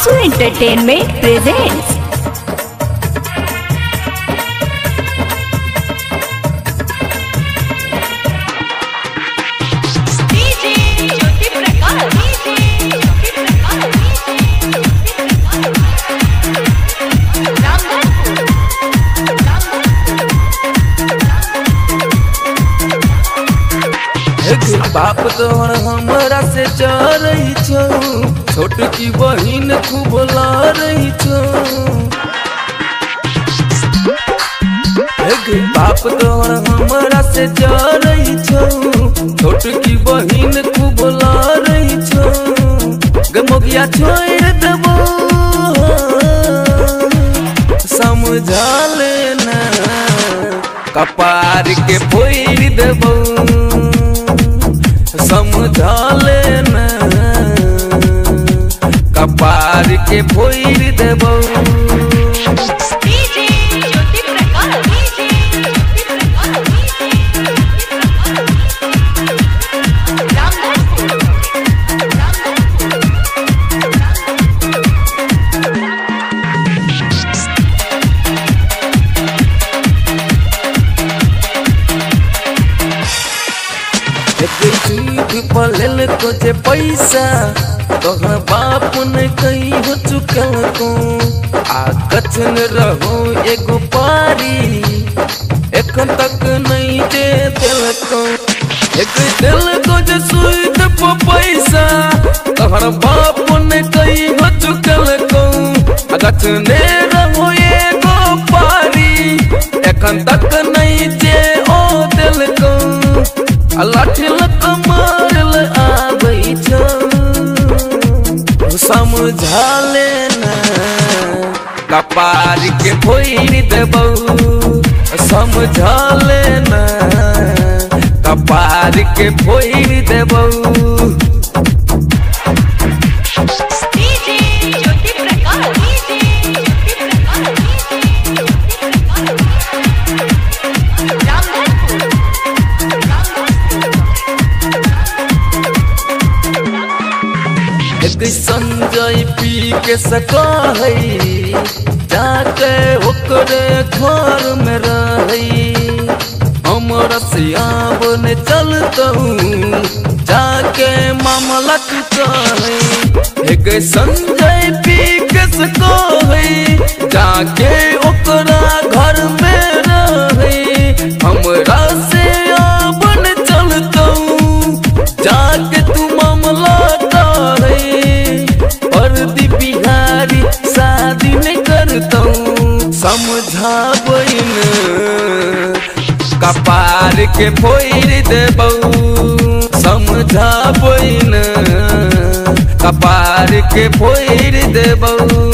Asu Entertainment presents बाप तोहर हमरा से चल रही छो, छोट की बहिन खूब ला रही छो। बाप तोहर हमरा से चल रही छो, छोट की बहिन खूब ला रही छो। गमोगिया छोड़ देबो समझा लेना, कपार के फोड़ देबो समझा लेना, कपार के फोड़ देबो। पलल को जे पैसा तोहर बाप ने कहीं हो चुकल को, आकच न रहो एगो पारी एक तक नहीं दे दिल को। एक दिल को जे सुईत पे पैसा तोहर बाप ने कहीं हो चुकल को, आकच ने रहो एगो पारी एक तक नहीं दे ओ दिल को। लाठी मारल आबै छो समझा लेना, कपार के फोड़ देबो समझा लेना, कपार के फोड़ देबो। संजय पी के सका है जाके ओकरे घर में रही, हमरा सियाब ने चलता जाके मामला कहे। एक संजय पी के सका है जाके ओकरा घर में रही, हमरा सियाब ने चलता जाके तू मामला बिहारी शादी नहीं करता समझा बहन, कपार के फोड़ देबो समझा बहन, कपार के फोड़ देबो।